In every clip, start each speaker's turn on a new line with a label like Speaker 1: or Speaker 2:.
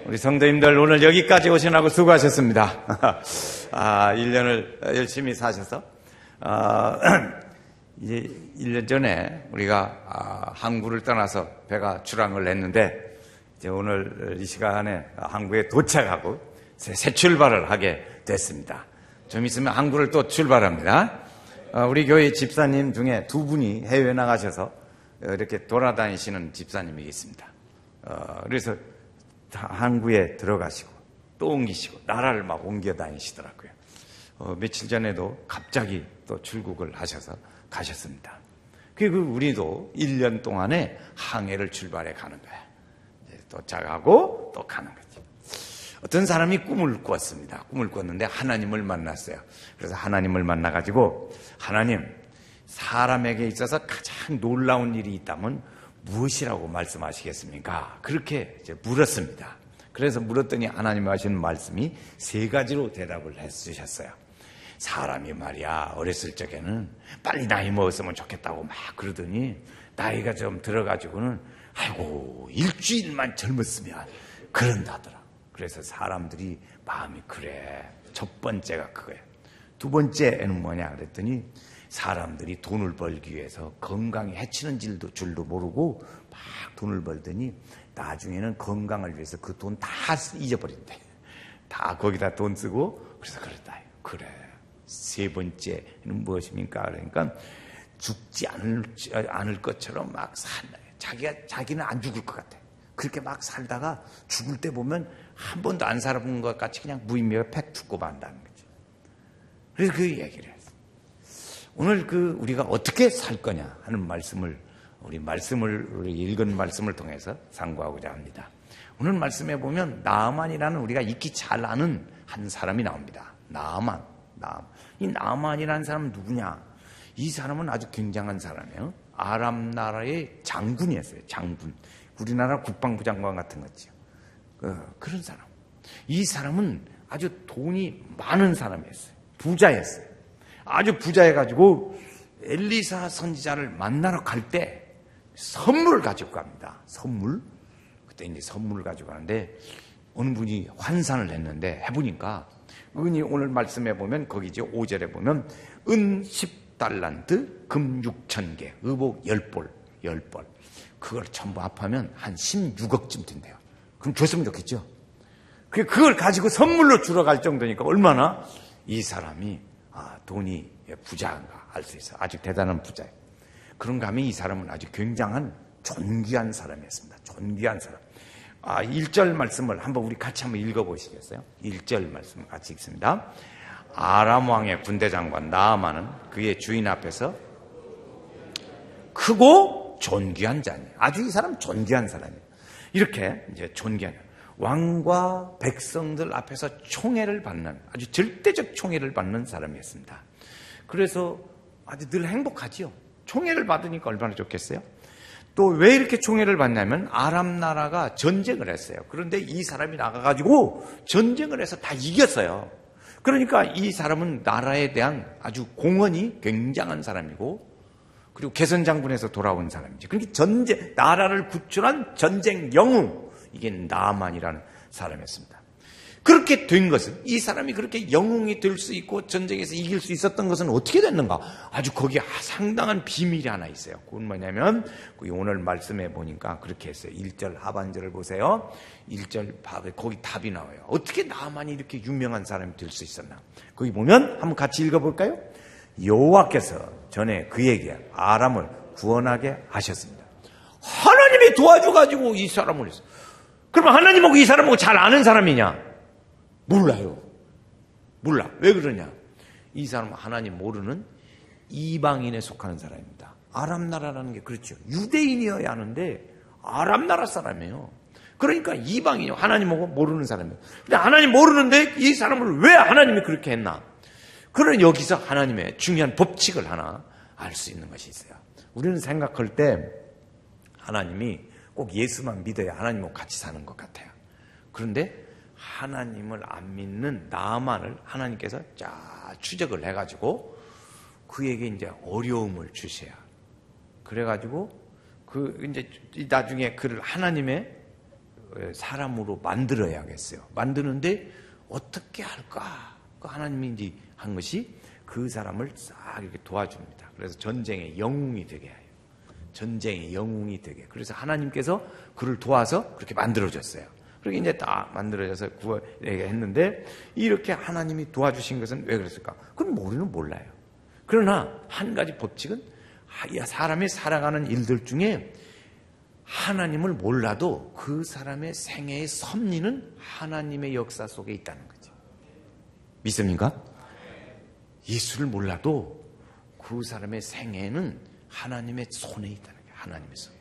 Speaker 1: 우리 성도님들 오늘 여기까지 오시느라고 수고하셨습니다. 1년을 열심히 사셔서 이제 1년 전에 우리가 항구를 떠나서 배가 출항을 했는데 이제 오늘 이 시간에 항구에 도착하고 새 출발을 하게 됐습니다. 좀 있으면 항구를 또 출발합니다. 우리 교회 집사님 중에 두 분이 해외 나가셔서 이렇게 돌아다니시는 집사님이 있습니다. 그래서 항구에 들어가시고 또 옮기시고 나라를 막 옮겨 다니시더라고요. 며칠 전에도 갑자기 또 출국을 하셔서 가셨습니다. 그리고 우리도 1년 동안에 항해를 출발해 가는 거야. 이제 도착하고 또 가는 거지. 어떤 사람이 꿈을 꾸었습니다. 꿈을 꾸었는데 하나님을 만났어요. 그래서 하나님을 만나가지고 하나님, 사람에게 있어서 가장 놀라운 일이 있다면 무엇이라고 말씀하시겠습니까? 그렇게 이제 물었습니다. 그래서 물었더니 하나님 하시는 말씀이 세 가지로 대답을 해주셨어요. 사람이 말이야 어렸을 적에는 빨리 나이 먹었으면 좋겠다고 막 그러더니 나이가 좀 들어가지고는 아이고 일주일만 젊었으면 그런다더라. 그래서 사람들이 마음이 그래. 첫 번째가 그거예요. 두 번째는 뭐냐 그랬더니 사람들이 돈을 벌기 위해서 건강에 해치는 줄도 모르고 막 돈을 벌더니 나중에는 건강을 위해서 그 돈 다 잊어버린대. 다 거기다 돈 쓰고 그래서 그랬다. 그래. 세 번째는 무엇입니까? 그러니까 죽지 않을 것처럼 막 살다. 자기는 안 죽을 것 같아. 그렇게 막 살다가 죽을 때 보면 한 번도 안 살아본 것 같이 그냥 무의미하게 팩 죽고 만다는 거지. 그래서 그 얘기를 했어. 오늘 우리가 어떻게 살 거냐 하는 우리 읽은 말씀을 통해서 상고하고자 합니다. 오늘 말씀에 보면 나아만이라는 우리가 익히 잘 아는 한 사람이 나옵니다. 나아만. 이 나아만이라는 사람은 누구냐? 이 사람은 아주 굉장한 사람이에요. 아람 나라의 장군이었어요. 장군. 우리나라 국방부 장관 같은 거죠. 그런 사람. 이 사람은 아주 돈이 많은 사람이었어요. 부자였어요. 아주 부자해가지고 엘리사 선지자를 만나러 갈 때 선물을 가지고 갑니다. 선물. 그때 이제 선물을 가지고 가는데 어느 분이 환산을 했는데 해보니까 은이 오늘 말씀해 보면 거기 이제 5절에 보면 은 10달란트, 금 6,000개, 의복 10벌. 그걸 전부 합하면 한 16억쯤 된대요. 그럼 줬으면 좋겠죠. 그걸 가지고 선물로 주러 갈 정도니까 얼마나 이 사람이 돈이 부자인가 알 수 있어요. 아주 대단한 부자예요. 그런가 하면 이 사람은 아주 굉장한 존귀한 사람이었습니다. 존귀한 사람. 1절 말씀을 우리 같이 한번 읽어보시겠어요? 1절 말씀을 같이 읽습니다. 아람 왕의 군대 장관 나아만은 그의 주인 앞에서 크고 존귀한 자니. 아주 이 사람 존귀한 사람이에요. 이렇게 이제 존귀한 왕과 백성들 앞에서 총애를 받는 아주 절대적 총애를 받는 사람이었습니다. 그래서 아주 늘 행복하지요. 총애를 받으니까 얼마나 좋겠어요? 또 왜 이렇게 총애를 받냐면 아람 나라가 전쟁을 했어요. 그런데 이 사람이 나가가지고 전쟁을 해서 다 이겼어요. 그러니까 이 사람은 나라에 대한 아주 공헌이 굉장한 사람이고 그리고 개선장군에서 돌아온 사람이지. 그러니까 나라를 구출한 전쟁 영웅. 이게 나아만이라는 사람이었습니다. 그렇게 된 것은 이 사람이 그렇게 영웅이 될 수 있고 전쟁에서 이길 수 있었던 것은 어떻게 됐는가? 아주 거기에 상당한 비밀이 하나 있어요. 그건 뭐냐면 오늘 말씀해 보니까 그렇게 했어요. 1절 하반절을 보세요. 1절 거기 답이 나와요. 어떻게 나아만이 이렇게 유명한 사람이 될 수 있었나? 거기 보면 한번 같이 읽어볼까요? 여호와께서 전에 그에게 아람을 구원하게 하셨습니다. 하나님이 도와줘가지고 이 사람을 했어요. 그러면 하나님하고 이 사람하고 잘 아는 사람이냐? 몰라요. 몰라. 왜 그러냐? 이 사람은 하나님 모르는 이방인에 속하는 사람입니다. 아람 나라라는 게 그렇죠. 유대인이어야 하는데 아람 나라 사람이에요. 그러니까 이방인이요. 하나님하고 모르는 사람이에요. 근데 하나님 모르는데 이 사람을 왜 하나님이 그렇게 했나? 그런 여기서 하나님의 중요한 법칙을 하나 알 수 있는 것이 있어요. 우리는 생각할 때 하나님이 꼭 예수만 믿어야 하나님하고 같이 사는 것 같아요. 그런데 하나님을 안 믿는 나아만을 하나님께서 쫙 추적을 해가지고 그에게 이제 어려움을 주셔야. 그래가지고 이제 나중에 그를 하나님의 사람으로 만들어야겠어요. 만드는데 어떻게 할까? 하나님이 이제 한 것이 그 사람을 싹 이렇게 도와줍니다. 그래서 전쟁의 영웅이 되게 해요. 전쟁의 영웅이 되게. 그래서 하나님께서 그를 도와서 그렇게 만들어줬어요. 그렇게 이제 딱 만들어져서 구원하게 했는데, 이렇게 하나님이 도와주신 것은 왜 그랬을까? 그건 우리는 몰라요. 그러나 한 가지 법칙은 사람이 살아가는 일들 중에 하나님을 몰라도 그 사람의 생애의 섭리는 하나님의 역사 속에 있다는 거죠. 믿습니까? 예수를 몰라도 그 사람의 생애는 하나님의 손에 있다는 거예요. 하나님의 손.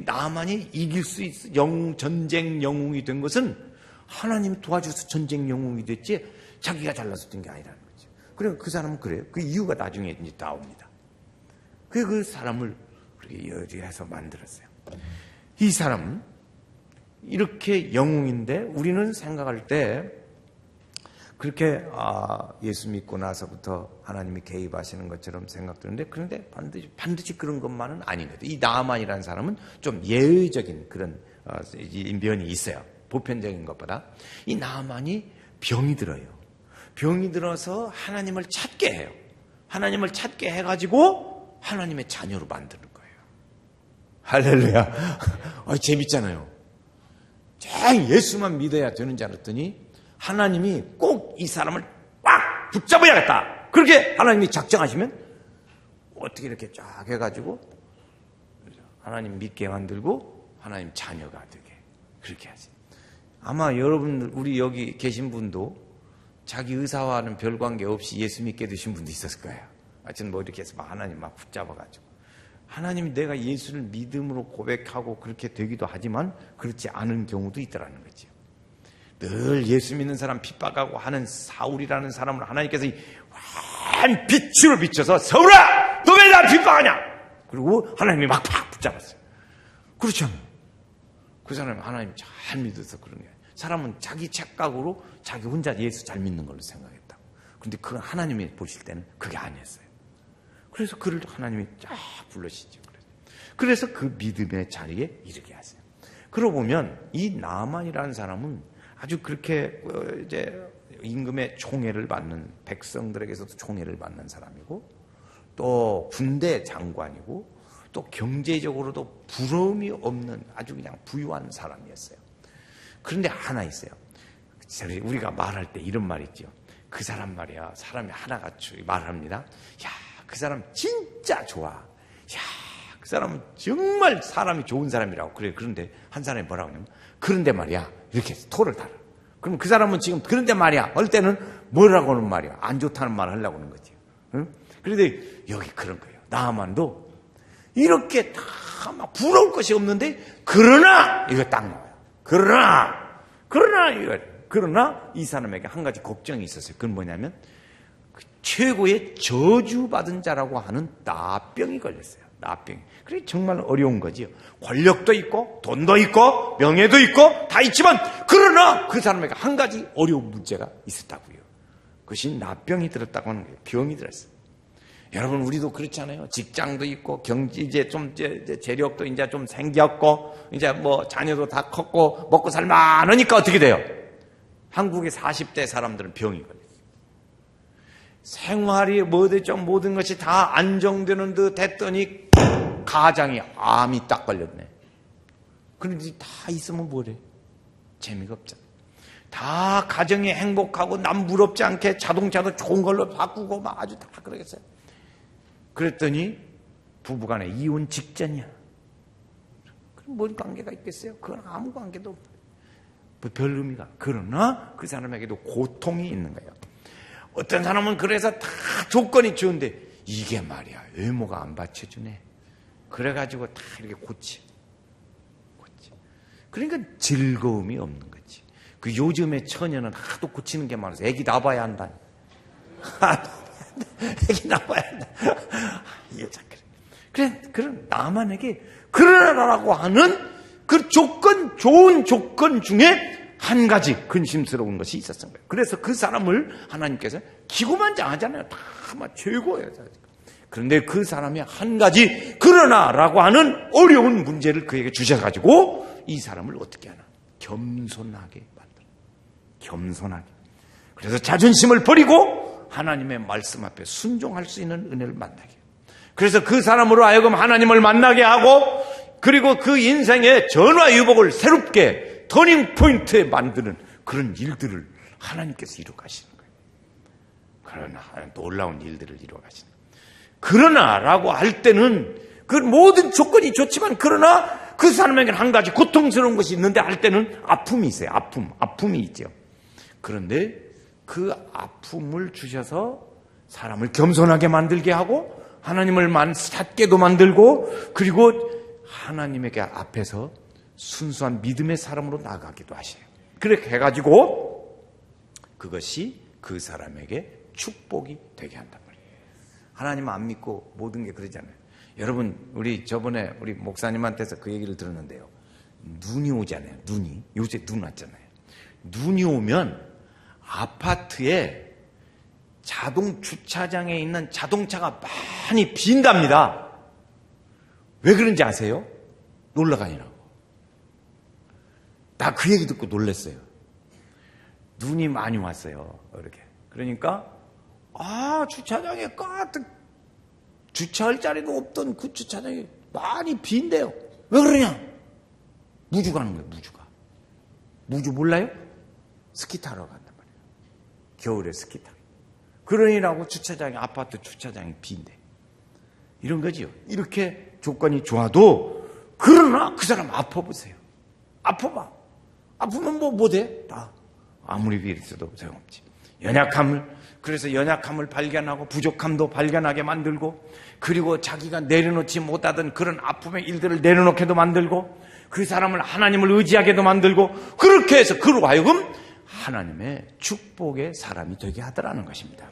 Speaker 1: 나만이 이길 수 있어 전쟁 영웅이 된 것은 하나님이 도와줘서 전쟁 영웅이 됐지 자기가 잘나서 된 게 아니라는 거죠. 그래 그 사람은 그래요. 그 이유가 나중에 이제 나옵니다. 그 사람을 그렇게 여지해서 만들었어요. 이 사람은 이렇게 영웅인데 우리는 생각할 때 그렇게 예수 믿고 나서부터 하나님이 개입하시는 것처럼 생각되는데, 그런데 반드시 그런 것만은 아닌 거예요. 이 나아만이라는 사람은 좀 예외적인 그런 면이 있어요. 보편적인 것보다. 이 나아만이 병이 들어요. 병이 들어서 하나님을 찾게 해요. 하나님을 찾게 해가지고 하나님의 자녀로 만드는 거예요. 할렐루야. 재밌잖아요. 예수만 믿어야 되는 줄 알았더니 하나님이 꼭 이 사람을 꽉 붙잡아야겠다. 그렇게 하나님이 작정하시면 어떻게 이렇게 쫙 해가지고 하나님 믿게 만들고 하나님 자녀가 되게 그렇게 하세요. 아마 여러분들, 우리 여기 계신 분도 자기 의사와는 별 관계 없이 예수 믿게 되신 분도 있었을 거예요. 하여튼 뭐 이렇게 해서 하나님 막 붙잡아가지고 하나님이 내가 예수를 믿음으로 고백하고 그렇게 되기도 하지만 그렇지 않은 경우도 있더라는 거죠. 늘 예수 믿는 사람 핍박하고 하는 사울이라는 사람을 하나님께서 환 빛으로 비춰서 사울아 너 왜 나 핍박하냐? 그리고 하나님이 막 팍 붙잡았어요. 그렇지 않아요? 그 사람이 하나님 잘 믿어서 그런 거예요. 사람은 자기 착각으로 자기 혼자 예수 잘 믿는 걸로 생각했다. 그런데 그 하나님이 보실 때는 그게 아니었어요. 그래서 그를 하나님이 쫙 불러시죠. 그래서 그 믿음의 자리에 이르게 하세요. 그러고 보면 이 나만이라는 사람은 아주 그렇게 이제 임금의 총애를 받는, 백성들에게서도 총애를 받는 사람이고, 또 군대 장관이고, 또 경제적으로도 부러움이 없는 아주 그냥 부유한 사람이었어요. 그런데 하나 있어요. 우리가 말할 때 이런 말 있죠. 그 사람 말이야, 사람이 하나같이 말합니다. 야, 그 사람 진짜 좋아. 야, 그 사람은 정말 사람이 좋은 사람이라고. 그래. 그런데 한 사람이 뭐라고 하냐면, 그런데 말이야, 이렇게 토를 달아. 그럼 그 사람은 지금 그런데 말이야 할 때는 뭐라고 하는 말이야? 안 좋다는 말을 하려고 하는 거지. 응? 그런데 여기 그런 거예요. 나아만도 이렇게 다 막 부러울 것이 없는데, 그러나 이거 딱 나와요. 그러나 이 사람에게 한 가지 걱정이 있었어요. 그건 뭐냐면 최고의 저주받은 자라고 하는 나병이 걸렸어요. 나병. 그게 정말 어려운 거지요. 권력도 있고 돈도 있고 명예도 있고 다 있지만, 그러나 그 사람에게 한 가지 어려운 문제가 있었다고요. 그것이 나병이 들었다고 하는 거예요. 병이 들었어요. 여러분, 우리도 그렇잖아요. 직장도 있고 경제 이제 좀 재력도 이제 좀 생겼고 이제 뭐 자녀도 다 컸고 먹고 살만하니까 어떻게 돼요? 한국의 40대 사람들은 병이 걸려요. 생활이 모든 것이 다 안정되는 듯 했더니 가장이 암이 딱 걸렸네. 그런데 다 있으면 뭐래? 재미가 없잖아. 다 가정이 행복하고 남 부럽지 않게 자동차도 좋은 걸로 바꾸고 막 아주 다 그러겠어요. 그랬더니 부부간에 이혼 직전이야. 그럼 뭔 관계가 있겠어요? 그건 아무 관계도 없고 별 의미가. 그러나 그 사람에게도 고통이 있는 거예요. 어떤 사람은 그래서 다 조건이 좋은데 이게 말이야 외모가 안 받쳐주네. 그래가지고 다 이렇게 고치. 그러니까 즐거움이 없는 거지. 그 요즘의 처녀는 하도 고치는 게 많아서 애기 낳아야 한다. 애기 낳아야 한다. 그래, 그런 나만에게 그러라고 하는 그 좋은 조건 중에 한 가지 근심스러운 것이 있었던 거예요. 그래서 그 사람을 하나님께서 기고만장하잖아요. 다 막 최고예요. 그런데 그 사람이 한 가지 그러나라고 하는 어려운 문제를 그에게 주셔가지고 이 사람을 어떻게 하나 겸손하게 만들어요. 겸손하게. 그래서 자존심을 버리고 하나님의 말씀 앞에 순종할 수 있는 은혜를 만나게 해요. 그래서 그 사람으로 하여금 하나님을 만나게 하고, 그리고 그 인생의 전화위복을 새롭게 터닝 포인트에 만드는 그런 일들을 하나님께서 이루어 가시는 거예요. 그러나 놀라운 일들을 이루어 가시는 거예요. 그러나라고 할 때는 그 모든 조건이 좋지만, 그러나 그 사람에게는 한 가지 고통스러운 것이 있는데 할 때는 아픔이 있어요. 아픔이 있죠. 그런데 그 아픔을 주셔서 사람을 겸손하게 만들게 하고 하나님을 찾게도 만들고, 그리고 하나님에게 앞에서 순수한 믿음의 사람으로 나가기도 하셔요. 그렇게 해가지고 그것이 그 사람에게 축복이 되게 한단 말이에요. 하나님 안 믿고 모든 게 그러잖아요. 여러분, 저번에 우리 목사님한테서 그 얘기를 들었는데요. 눈이 오잖아요. 요새 눈 왔잖아요. 눈이 오면 아파트에 자동 주차장에 있는 자동차가 많이 빈답니다. 왜 그런지 아세요? 놀러 가니라고. 나 그 얘기 듣고 놀랐어요. 눈이 많이 왔어요. 이렇게. 그러니까 주차장에 가득 주차할 자리도 없던 그 주차장이 많이 빈대요. 왜 그러냐? 무주 가는 거예요. 무주 몰라요? 스키 타러 간단 말이에요. 겨울에 스키 타러. 그러니라고 아파트 주차장이 빈대. 이런 거지요. 이렇게 조건이 좋아도, 그러나 그 사람 아파보세요. 아프면 뭐 돼? 다 아무리 위에 있어도 소용없지. 그래서 연약함을 발견하고 부족함도 발견하게 만들고, 그리고 자기가 내려놓지 못하던 그런 아픔의 일들을 내려놓게도 만들고, 그 사람을 하나님을 의지하게도 만들고, 그렇게 해서 그로 하여금 하나님의 축복의 사람이 되게 하더라는 것입니다.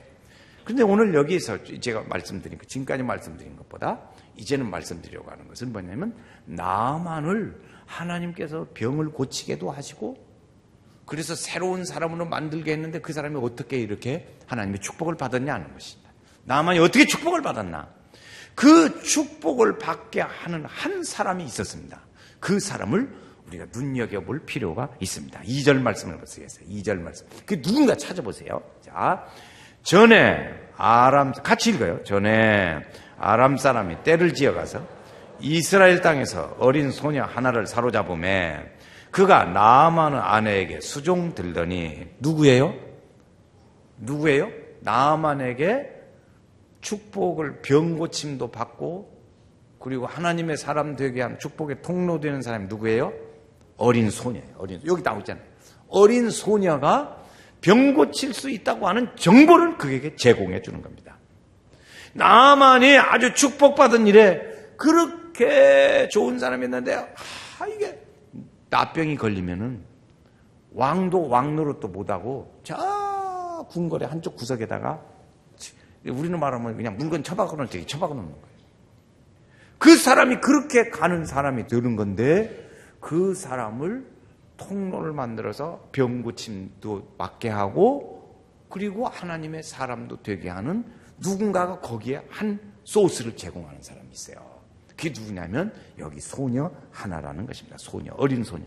Speaker 1: 그런데 오늘 여기에서 제가 지금까지 말씀드린 것보다 이제는 말씀드리려고 하는 것은 뭐냐면, 나만을 하나님께서 병을 고치게도 하시고, 그래서 새로운 사람으로 만들게 했는데 그 사람이 어떻게 이렇게 하나님의 축복을 받았냐 하는 것입니다. 나만이 어떻게 축복을 받았나? 그 축복을 받게 하는 한 사람이 있었습니다. 그 사람을 우리가 눈여겨볼 필요가 있습니다. 2절 말씀을 보시겠어요? 2절 말씀. 그 누군가 찾아보세요. 자, 같이 읽어요. 전에 아람 사람이 떼를 지어가서 이스라엘 땅에서 어린 소녀 하나를 사로잡음에 그가 나아만 아내에게 수종 들더니, 누구예요? 나아만에게 축복을, 병 고침도 받고, 그리고 하나님의 사람 되게 한 축복의 통로되는 사람이 누구예요? 어린 소녀예요. 여기 나오고 있잖아요. 어린 소녀가 병 고칠 수 있다고 하는 정보를 그에게 제공해 주는 겁니다. 나아만이 아주 축복받은 일에 그렇게 좋은 사람이었는데, 이게 나병이 걸리면은 왕노릇도 못하고 저 궁궐의 한쪽 구석에다가, 우리는 말하면 그냥 물건 처박아 놓는 거예요. 그 사람이 그렇게 가는 사람이 되는 건데, 그 사람을 통로를 만들어서 병 고침도 맡게 하고, 그리고 하나님의 사람도 되게 하는 누군가가 거기에 한 소스를 제공하는 사람이 있어요. 그게 누구냐면 여기 소녀 하나라는 것입니다. 어린 소녀.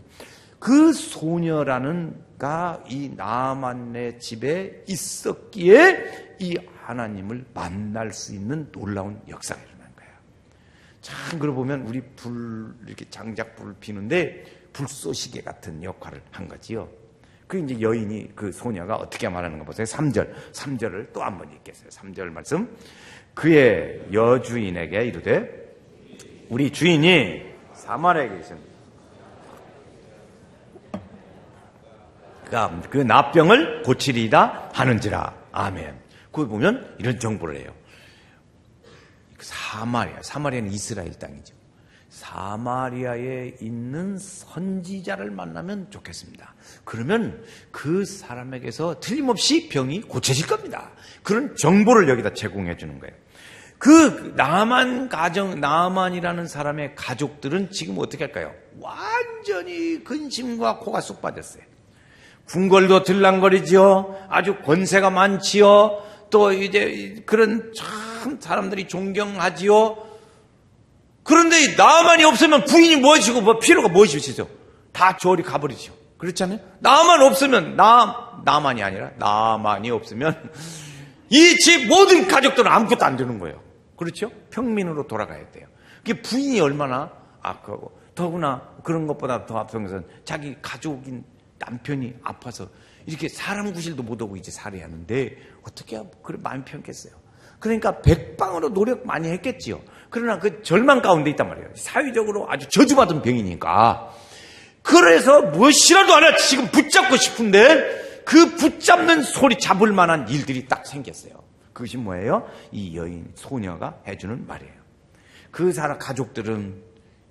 Speaker 1: 그 소녀라는가 이 나아만의 집에 있었기에 이 하나님을 만날 수 있는 놀라운 역사가 일어난 거예요. 참, 그러고 보면 우리 이렇게 장작불을 피우는데 불쏘시개 같은 역할을 한 거지요. 그 이제 여인이, 그 소녀가 어떻게 말하는 거 보세요. 3절을 또 한 번 읽겠어요. 3절 말씀. 그의 여주인에게 이르되, 우리 주인이 사마리아에 계십니다. 그가 그 나병을 고치리이다 하는지라. 아멘. 거기 보면 이런 정보를 해요. 사마리아는 이스라엘 땅이죠. 사마리아에 있는 선지자를 만나면 좋겠습니다. 그러면 그 사람에게서 틀림없이 병이 고쳐질 겁니다. 그런 정보를 여기다 제공해 주는 거예요. 그 나아만이라는 사람의 가족들은 지금 어떻게 할까요? 완전히 근심과 코가 쏙 빠졌어요. 궁궐도 들랑거리지요. 아주 권세가 많지요. 또 이제 그런 참 사람들이 존경하지요. 그런데 나아만이 없으면 부인이 무엇이고 필요가 무엇이시죠? 다 저리 가버리죠. 그렇잖아요? 나만 없으면, 나만이 아니라, 나만이 없으면, 이 집 모든 가족들은 아무것도 안 되는 거예요. 그렇죠? 평민으로 돌아가야 돼요. 그게 부인이 얼마나 악하고, 더구나 그런 것보다 더 앞선 것은 자기 가족인 남편이 아파서 이렇게 사람 구실도 못하고 이제 살아야 하는데, 어떻게 그래 마음이 편겠어요? 그러니까 백방으로 노력 많이 했겠지요. 그러나 그 절망 가운데 있단 말이에요. 사회적으로 아주 저주받은 병이니까. 그래서 무엇이라도 하나 지금 붙잡고 싶은데 그 붙잡는 소리 잡을 만한 일들이 딱 생겼어요. 그것이 뭐예요? 이 여인 소녀가 해주는 말이에요. 그 사람 가족들은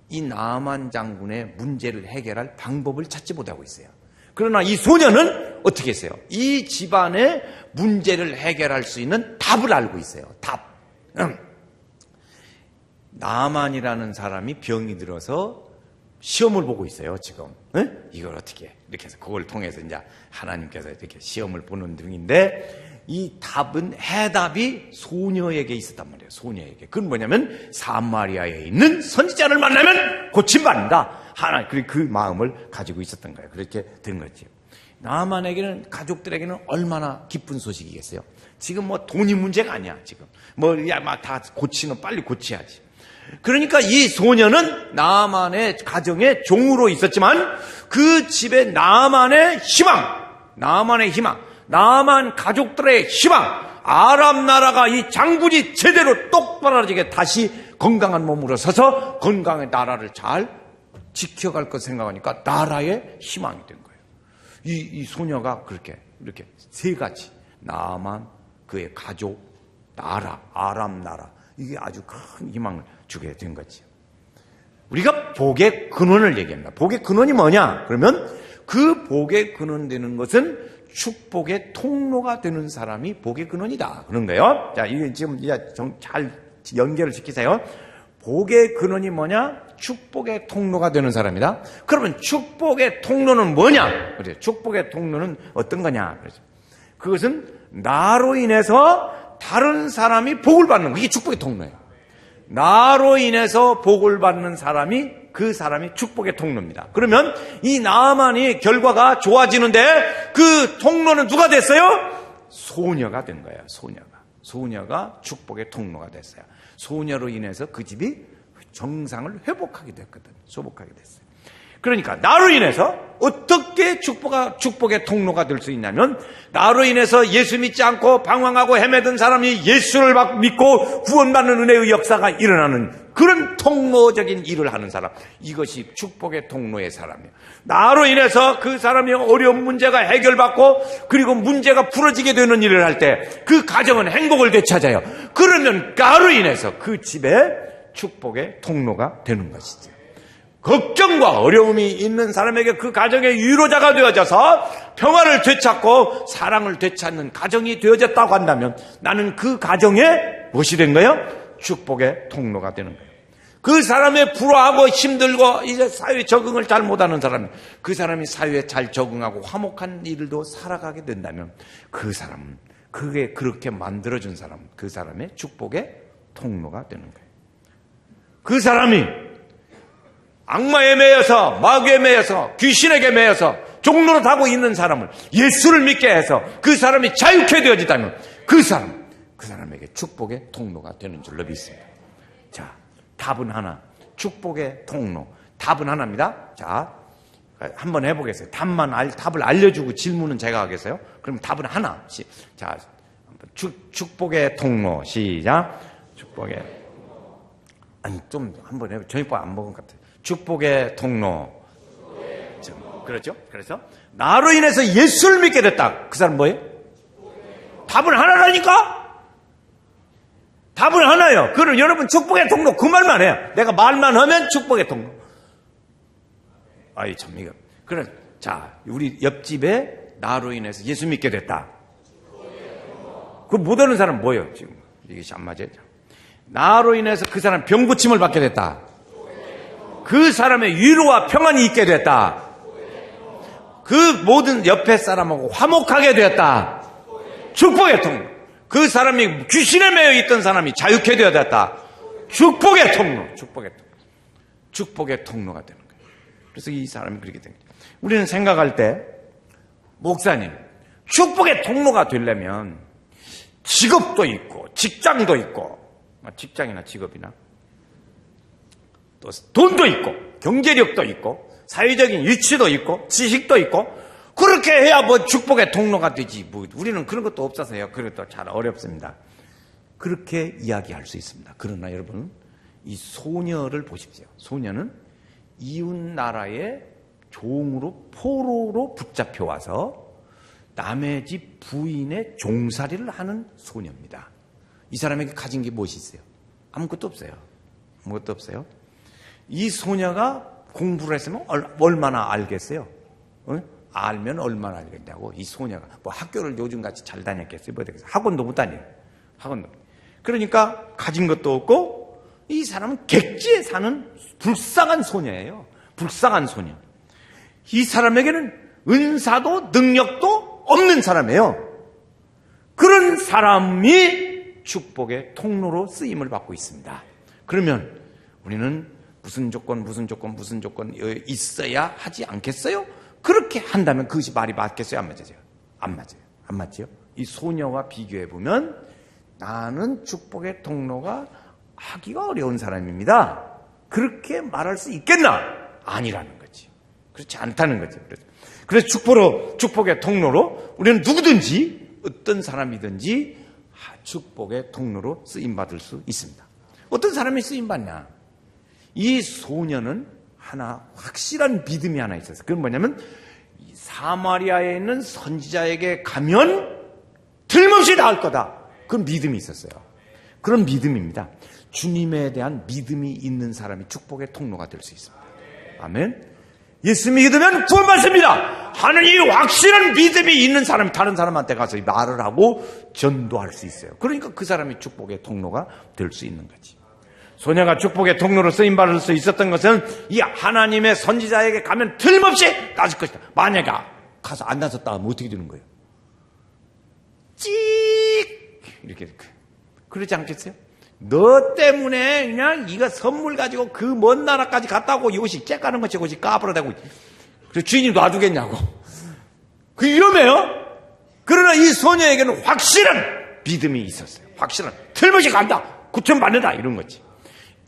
Speaker 1: 이 나만 장군의 문제를 해결할 방법을 찾지 못하고 있어요. 그러나 이 소녀는 어떻게 했어요? 이 집안의 문제를 해결할 수 있는 답을 알고 있어요. 답. 나만이라는 사람이 병이 들어서 시험을 보고 있어요, 지금. 이걸 어떻게, 이렇게 해서, 그걸 통해서 이제 하나님께서 이렇게 시험을 보는 중인데, 이 답은, 해답이 소녀에게 있었단 말이에요, 소녀에게. 그건 뭐냐면, 사마리아에 있는 선지자를 만나면 고침받는다. 그 마음을 가지고 있었던 거예요. 그렇게 된 거죠. 나만에게는, 가족들에게는 얼마나 기쁜 소식이겠어요? 지금 뭐 돈이 문제가 아니야, 지금. 막 다 고치는 빨리 고쳐야지. 그러니까 이 소녀는 나만의 가정의 종으로 있었지만 그 집에 나만의 희망, 나만 가족들의 희망, 아람 나라가 이 장군이 제대로 똑바라지게 다시 건강한 몸으로 서서 건강한 나라를 잘 지켜갈 것 생각하니까 나라의 희망이 된 거예요. 이 소녀가 이렇게 세 가지, 나만, 그의 가족, 나라, 아람 나라, 이게 아주 큰 희망을 주게 된 거죠. 우리가 복의 근원을 얘기합니다. 복의 근원이 뭐냐? 그러면 그 복의 근원 되는 것은 축복의 통로가 되는 사람이 복의 근원이다. 그런 거예요. 자, 이게 지금 잘 연결을 시키세요. 복의 근원이 뭐냐? 축복의 통로가 되는 사람이다. 그러면 축복의 통로는 뭐냐? 그래요. 축복의 통로는 어떤 거냐? 그렇죠. 그것은 나로 인해서 다른 사람이 복을 받는 거. 이게 축복의 통로예요. 나로 인해서 복을 받는 사람이 그 사람이 축복의 통로입니다. 그러면 이 나만이 결과가 좋아지는데 그 통로는 누가 됐어요? 소녀가 된 거예요. 소녀가 축복의 통로가 됐어요. 소녀로 인해서 그 집이 정상을 회복하게 됐거든. 소복하게 됐어요. 그러니까 나로 인해서 어떻게 축복의 통로가 될 수 있냐면, 나로 인해서 예수 믿지 않고 방황하고 헤매던 사람이 예수를 믿고 구원받는 은혜의 역사가 일어나는 그런 통로적인 일을 하는 사람, 이것이 축복의 통로의 사람이에요. 나로 인해서 그 사람이 어려운 문제가 해결받고 그리고 문제가 풀어지게 되는 일을 할 때 그 가정은 행복을 되찾아요. 그러면 나로 인해서 그 집에 축복의 통로가 되는 것이죠. 걱정과 어려움이 있는 사람에게 그 가정의 위로자가 되어져서 평화를 되찾고 사랑을 되찾는 가정이 되어졌다고 한다면 나는 그 가정에 무엇이 된 거예요? 축복의 통로가 되는 거예요. 그 사람의 불화하고 힘들고 이제 사회에 적응을 잘 못하는 사람, 그 사람이 사회에 잘 적응하고 화목한 일도 살아가게 된다면 그 사람은, 그게 그렇게 만들어준 사람, 그 사람의 축복의 통로가 되는 거예요. 그 사람이 악마에 매여서, 마귀에 매여서, 귀신에게 매여서 종로로 타고 있는 사람을 예수를 믿게 해서 그 사람이 자유케 되어지다면 그 사람에게 축복의 통로가 되는 줄로 믿습니다. 자, 답은 하나. 축복의 통로. 답은 하나입니다. 자, 한번 해보겠어요. 답을 알려주고 질문은 제가 하겠어요. 그럼 답은 하나. 자, 축복의 통로. 시작. 좀 한번 해보세요. 저녁밥 안 먹은 것 같아요. 축복의 통로. 그렇죠? 그래서 나로 인해서 예수를 믿게 됐다. 그 사람 뭐예요? 답은 하나라니까? 답은 하나예요. 그럼 여러분 축복의 통로 그 말만 해요. 내가 말만 하면 축복의 통로. 아이 참 이거. 그래. 자, 우리 옆집에 나로 인해서 예수 믿게 됐다. 그거 못하는 사람 뭐예요? 지금 이것이 안 맞아요. 나로 인해서 그 사람 병 고침을 받게 됐다. 그 사람의 위로와 평안이 있게 됐다. 그 모든 옆에 사람하고 화목하게 되었다. 축복의 통로. 그 사람이 귀신에 매여 있던 사람이 자유케 되었다. 축복의 통로. 축복의 통로가 되는 거예요. 그래서 이 사람이 그렇게 된 거예요. 우리는 생각할 때, 목사님, 축복의 통로가 되려면 직업도 있고, 직장도 있고, 직장이나 직업이나, 또 돈도 있고, 경제력도 있고, 사회적인 위치도 있고, 지식도 있고, 그렇게 해야 뭐 축복의 통로가 되지. 뭐 우리는 그런 것도 없어서요. 그것도 잘 어렵습니다. 그렇게 이야기할 수 있습니다. 그러나 여러분, 이 소녀를 보십시오. 소녀는 이웃 나라의 종으로, 포로로 붙잡혀 와서 남의 집 부인의 종살이를 하는 소녀입니다. 이 사람에게 가진 게 무엇이 있어요? 아무것도 없어요. 아무것도 없어요. 이 소녀가 공부를 했으면 얼마나 알겠어요? 알면 얼마나 알겠냐고. 이 소녀가 뭐 학교를 요즘같이 잘 다녔겠어요? 뭐 되겠어요? 학원도 못 다녀요. 학원도. 그러니까 가진 것도 없고 이 사람은 객지에 사는 불쌍한 소녀예요. 불쌍한 소녀. 이 사람에게는 은사도 능력도 없는 사람이에요. 그런 사람이 축복의 통로로 쓰임을 받고 있습니다. 그러면 우리는 무슨 조건 있어야 하지 않겠어요? 그렇게 한다면 그것이 말이 맞겠어요? 안 맞아요? 안 맞아요. 안 맞죠? 이 소녀와 비교해 보면 나는 축복의 통로가 하기가 어려운 사람입니다. 그렇게 말할 수 있겠나? 아니라는 거지. 그렇지 않다는 거죠. 그래서 축복의 통로로 우리는 누구든지 어떤 사람이든지 축복의 통로로 쓰임받을 수 있습니다. 어떤 사람이 쓰임받냐? 이 소녀는 하나 확실한 믿음이 하나 있었어요. 그건 뭐냐면 사마리아에 있는 선지자에게 가면 틀림없이 나을 거다. 그런 믿음이 있었어요. 그런 믿음입니다. 주님에 대한 믿음이 있는 사람이 축복의 통로가 될 수 있습니다. 아멘. 예수 믿으면 구원받습니다 하는 이 확실한 믿음이 있는 사람이 다른 사람한테 가서 말을 하고 전도할 수 있어요. 그러니까 그 사람이 축복의 통로가 될 수 있는 거지. 소녀가 축복의 통로로 쓰임받을 수 있었던 것은 이 하나님의 선지자에게 가면 틀림없이 나을 것이다. 만약에 가서 안 나섰다 하면 어떻게 되는 거예요? 찍! 이렇게. 그러지 않겠어요? 너 때문에 그냥 네가 선물 가지고 그 먼 나라까지 갔다 오고 이것이 째까는 것이 이것이 까불어대고 그래서 주인이 놔두겠냐고. 그 위험해요. 그러나 이 소녀에게는 확실한 믿음이 있었어요. 확실한. 틀림없이 간다. 구원받는다. 이런 거지.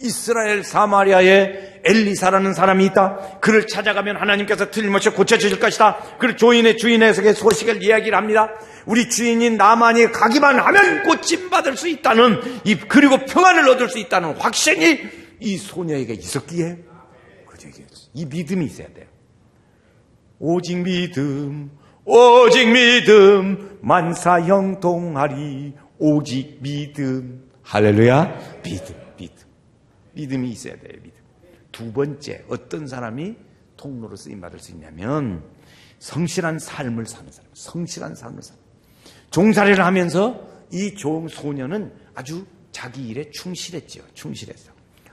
Speaker 1: 이스라엘 사마리아에 엘리사라는 사람이 있다. 그를 찾아가면 하나님께서 틀림없이 고쳐주실 것이다. 그리고 주인에게 소식을 이야기를 합니다. 우리 주인인 나만이 가기만 하면 고침받을 수 있다는 그리고 평안을 얻을 수 있다는 확신이 이 소녀에게 있었기에 이 믿음이 있어야 돼요. 오직 믿음 만사형통하리. 오직 믿음. 할렐루야. 믿음이 있어야 돼요. 믿음. 두 번째, 어떤 사람이 통로로 쓰임받을 수 있냐면 성실한 삶을 사는 사람. 성실한 삶을 사는. 종살이를 하면서 이 소녀는 아주 자기 일에 충실했죠. 충실했어.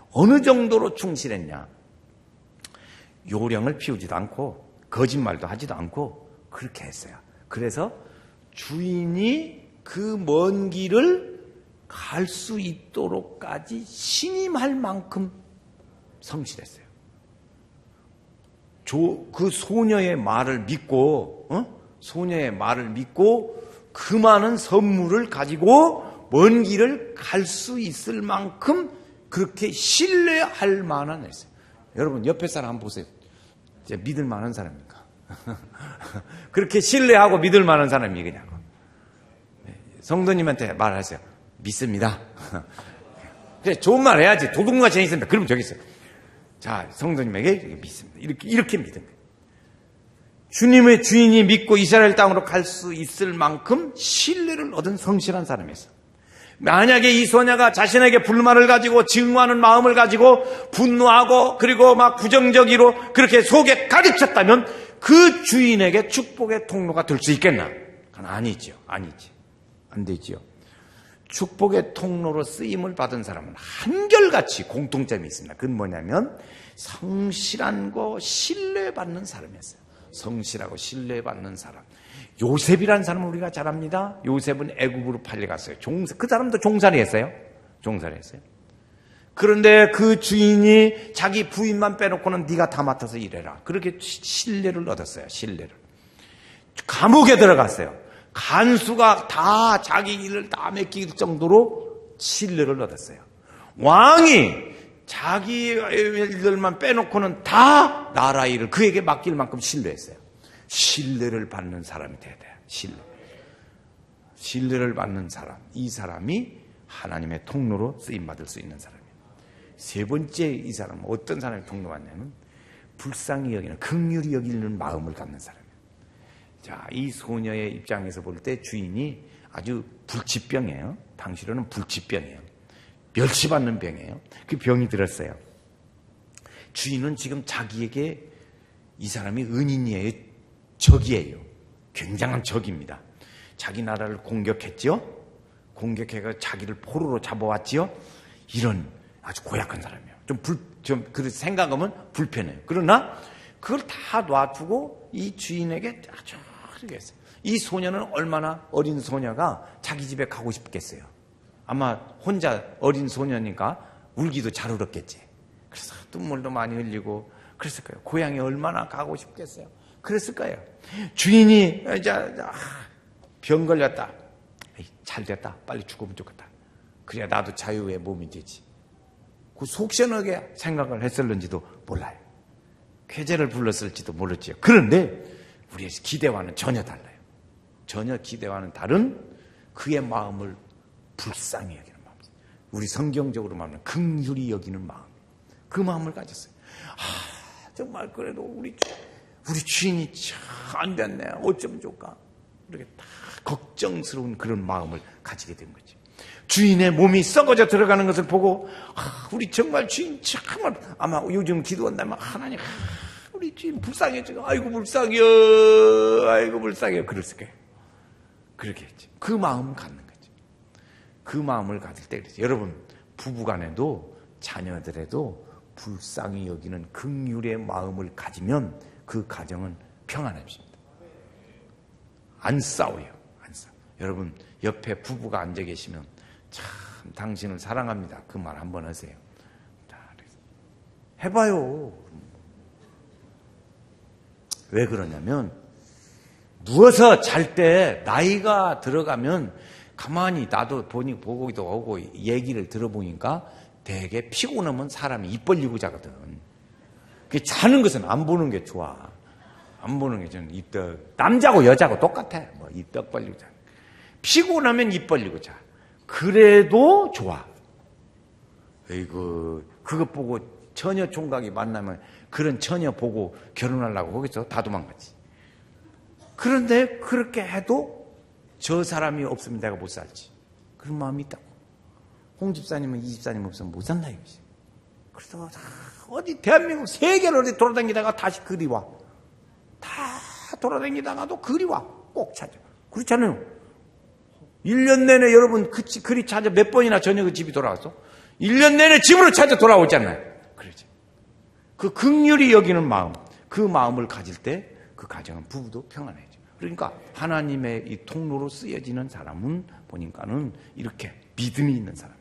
Speaker 1: 어느 정도로 충실했냐? 요령을 피우지도 않고 거짓말도 하지도 않고 그렇게 했어요. 그래서 주인이 그 먼 길을 갈 수 있도록까지 신임할 만큼 성실했어요. 그 소녀의 말을 믿고, 소녀의 말을 믿고 그 많은 선물을 가지고 먼 길을 갈 수 있을 만큼 그렇게 신뢰할 만한 했어요. 여러분 옆에 사람 한번 보세요. 이제 믿을 만한 사람입니까? 그렇게 신뢰하고 믿을 만한 사람이겠냐고. 성도님한테 말하세요. 믿습니다. 그래, 좋은 말 해야지. 도둑같이 있습니다. 그러면 저기 있어요. 자, 성도님에게 믿습니다. 이렇게 믿은 거예요. 주님의 주인이 믿고 이스라엘 땅으로 갈 수 있을 만큼 신뢰를 얻은 성실한 사람이었어요. 만약에 이 소녀가 자신에게 불만을 가지고 증오하는 마음을 가지고 분노하고 그리고 막 부정적으로 그렇게 속에 가득 찼다면 그 주인에게 축복의 통로가 될 수 있겠나? 그건 아니죠. 아니지. 안 되지요. 축복의 통로로 쓰임을 받은 사람은 한결같이 공통점이 있습니다. 그건 뭐냐면 성실한 거 신뢰받는 사람이었어요. 성실하고 신뢰받는 사람. 요셉이라는 사람은 우리가 잘 압니다. 요셉은 애굽으로 팔려갔어요. 그 사람도 종살이 했어요. 종살이 했어요. 그런데 그 주인이 자기 부인만 빼놓고는 네가 다 맡아서 일해라. 그렇게 신뢰를 얻었어요. 신뢰를. 감옥에 들어갔어요. 간수가 다 자기 일을 다 맡길 정도로 신뢰를 얻었어요. 왕이 자기 일들만 빼놓고는 다 나라 일을 그에게 맡길 만큼 신뢰했어요. 신뢰를 받는 사람이 돼야 돼요. 신뢰를 받는 사람. 이 사람이 하나님의 통로로 쓰임받을 수 있는 사람이에요. 세 번째 이 사람은 어떤 사람이 통로 받냐면 불쌍히 여기는, 긍휼히 여기는 마음을 갖는 사람이에요. 자, 이 소녀의 입장에서 볼 때 주인이 아주 불치병이에요. 당시로는 불치병이에요. 멸치받는 병이에요. 그 병이 들었어요. 주인은 지금 자기에게 이 사람이 은인이에요. 적이에요. 굉장한 적입니다. 자기 나라를 공격했죠. 공격해서 자기를 포로로 잡아왔지요. 이런 아주 고약한 사람이에요. 그 생각하면 불편해요. 그러나 그걸 다 놔두고 이 주인에게 아주 그렇게 했어요. 이 소녀는 얼마나 어린 소녀가 자기 집에 가고 싶겠어요. 아마 혼자 어린 소녀니까 울기도 잘 울었겠지. 그래서 눈물도 많이 흘리고 그랬을 거예요. 고향에 얼마나 가고 싶겠어요. 그랬을 거예요. 주인이 이제 병 걸렸다. 잘 됐다. 빨리 죽으면 좋겠다. 그래야 나도 자유의 몸이 되지. 그 속 시원하게 생각을 했을는지도 몰라요. 쾌재를 불렀을지도 모르지요. 그런데 우리의 기대와는 전혀 달라요. 전혀 기대와는 다른 그의 마음을 불쌍히 여기는 마음. 우리 성경적으로 말하면 긍휼히 여기는 마음. 그 마음을 가졌어요. 정말 그래도 우리 주인이 참 안 됐네. 어쩌면 좋을까? 이렇게 다 걱정스러운 그런 마음을 가지게 된 거지. 주인의 몸이 썩어져 들어가는 것을 보고 우리 정말 주인 정말 아마 요즘 기도한다면 하나님 우리 주인 불쌍해지고 아이고 불쌍해요. 아이고 불쌍해요. 그랬을 거예요. 그렇게 했지. 그 마음을 갖는 거지. 그 마음을 가질 때 그랬지. 여러분 부부간에도 자녀들에도 불쌍히 여기는 긍휼의 마음을 가지면 그 가정은 평안해집니다. 안 싸워요. 안 싸워. 여러분 옆에 부부가 앉아 계시면 참 당신을 사랑합니다. 그 말 한번 하세요. 해봐요. 왜 그러냐면 누워서 잘 때 나이가 들어가면 가만히 나도 보기도 하고 얘기를 들어보니까 되게 피곤하면 사람이 입 벌리고 자거든. 자는 것은 안 보는 게 좋아. 안 보는 게 저는 남자고 여자고 똑같아. 입 떡 벌리고 자. 피곤하면 입 벌리고 자. 그래도 좋아. 에이구, 그것 보고 처녀 총각이 만나면 그런 처녀 보고 결혼하려고 거기서 다 도망가지. 그런데 그렇게 해도 저 사람이 없으면 내가 못 살지. 그런 마음이 있다고. 홍 집사님은 이 집사님 없으면 못 산다 이거지. 그래서 어디 대한민국 세계를 어디 돌아다니다가 다시 그리 와. 다 돌아다니다가도 그리 와. 꼭 찾아. 그렇잖아요. 1년 내내 여러분 그리 찾아 몇 번이나 저녁에 집이 돌아왔어? 1년 내내 집으로 찾아 돌아오잖아요. 그러지. 그 긍휼히 여기는 마음, 그 마음을 가질 때 그 가정은 부부도 평안해져. 그러니까 하나님의 이 통로로 쓰여지는 사람은 보니까는 이렇게 믿음이 있는 사람.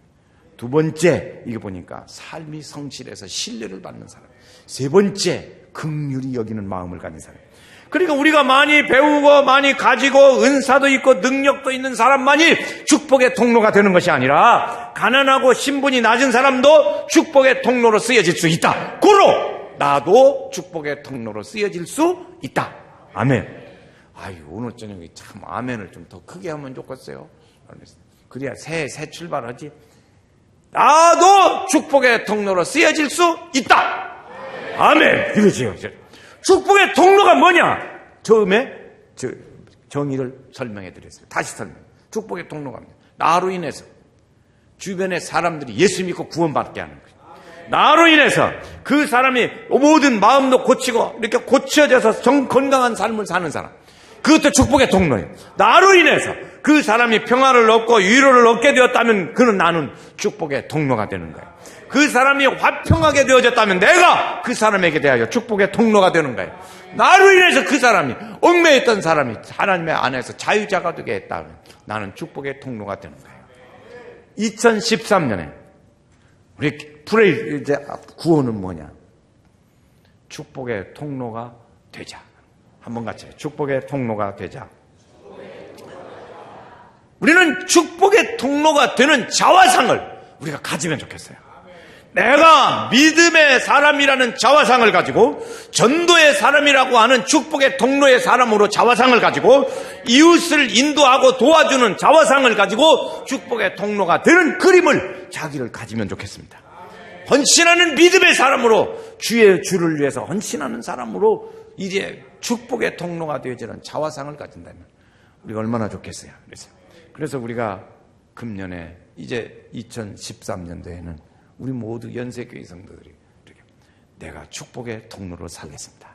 Speaker 1: 두 번째 이게 보니까 삶이 성실해서 신뢰를 받는 사람. 세 번째 긍휼히 여기는 마음을 가진 사람. 그러니까 우리가 많이 배우고 많이 가지고 은사도 있고 능력도 있는 사람만이 축복의 통로가 되는 것이 아니라 가난하고 신분이 낮은 사람도 축복의 통로로 쓰여질 수 있다. 고로 나도 축복의 통로로 쓰여질 수 있다. 아멘. 아유 오늘 저녁에 참 아멘을 좀 더 크게 하면 좋겠어요. 그래야 새 출발하지. 나도 축복의 통로로 쓰여질 수 있다. 아멘. 이거지요. 축복의 통로가 뭐냐? 처음에 정의를 설명해 드렸어요. 다시 설명. 축복의 통로가 뭐냐? 나로 인해서 주변의 사람들이 예수 믿고 구원받게 하는 거예요. 나로 인해서 그 사람이 모든 마음도 고치고 이렇게 고쳐져서 건강한 삶을 사는 사람. 그것도 축복의 통로예요. 나로 인해서 그 사람이 평화를 얻고 위로를 얻게 되었다면 나는 축복의 통로가 되는 거예요. 그 사람이 화평하게 되어졌다면 내가 그 사람에게 대하여 축복의 통로가 되는 거예요. 나로 인해서 그 사람이 얽매였던 사람이 하나님의 안에서 자유자가 되게 했다면 나는 축복의 통로가 되는 거예요. 2013년에 우리 프레이, 이제 구호는 뭐냐? 축복의 통로가 되자. 한번 같이 축복의 통로가 되자. 우리는 축복의 통로가 되는 자화상을 우리가 가지면 좋겠어요. 내가 믿음의 사람이라는 자화상을 가지고 전도의 사람이라고 하는 축복의 통로의 사람으로 자화상을 가지고 이웃을 인도하고 도와주는 자화상을 가지고 축복의 통로가 되는 그림을 자기를 가지면 좋겠습니다. 헌신하는 믿음의 사람으로 주의 주를 위해서 헌신하는 사람으로 이제 축복의 통로가 되어지는 자화상을 가진다면 우리가 얼마나 좋겠어요. 그래서 우리가 금년에 이제 2013년도에는 우리 모두 연세교회 성도들이 이렇게 내가 축복의 통로로 살겠습니다.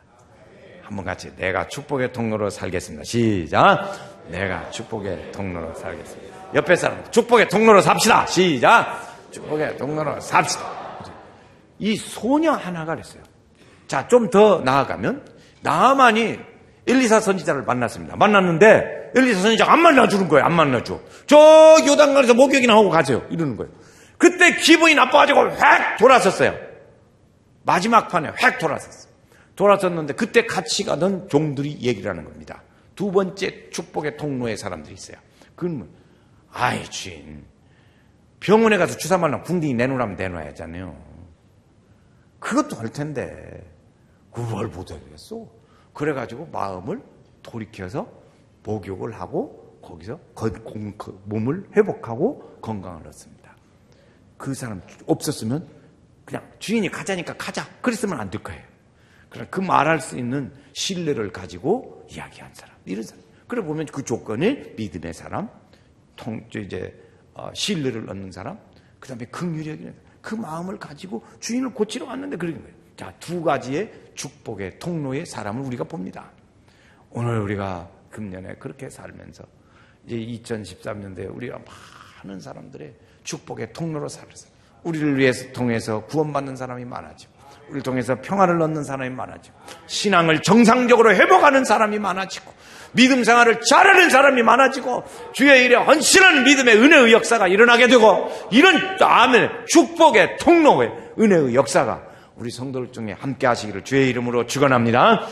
Speaker 1: 한번 같이 내가 축복의 통로로 살겠습니다. 시작. 내가 축복의 통로로 살겠습니다. 옆에 사람 축복의 통로로 삽시다. 시작. 축복의 통로로 삽시다. 이 소녀 하나가 그랬어요. 자, 좀 더 나아가면 나아만이 엘리사 선지자를 만났습니다. 만났는데 엘리사 선지자가 안 만나주는 거예요. 안 만나줘. 저 요단강에서 목욕이나 하고 가세요. 이러는 거예요. 그때 기분이 나빠가지고 획 돌아섰어요. 마지막 판에 획 돌아섰어요. 돌아섰는데 그때 같이 가던 종들이 얘기를 하는 겁니다. 두 번째 축복의 통로에 사람들이 있어요. 그건 아이 주인, 병원에 가서 주사 맞으면 궁둥이 내놓으라면 내놔야잖아요. 그것도 할 텐데 그걸 못하겠어. 그래가지고 마음을 돌이켜서 목욕을 하고 거기서 몸을 회복하고 건강을 얻습니다. 그 사람 없었으면 그냥 주인이 가자니까 가자 그랬으면 안 될 거예요. 그러나 그 말할 수 있는 신뢰를 가지고 이야기한 사람, 이런 사람. 그래 보면 그 조건이 믿음의 사람, 신뢰를 얻는 사람, 그 다음에 긍휼이 그 마음을 가지고 주인을 고치러 왔는데 그런 거예요. 자, 두 가지의 축복의 통로의 사람을 우리가 봅니다. 오늘 우리가 금년에 그렇게 살면서 이제 2013년도에 우리가 많은 사람들의 축복의 통로로 살았어요. 우리를 위해서 통해서 구원받는 사람이 많아지고 우리를 통해서 평안을 얻는 사람이 많아지고 신앙을 정상적으로 회복하는 사람이 많아지고 믿음 생활을 잘하는 사람이 많아지고 주의 일에 헌신하는 믿음의 은혜의 역사가 일어나게 되고 이런 아멘 축복의 통로의 은혜의 역사가 우리 성도들 중에 함께 하시기를 주의 이름으로 축원합니다.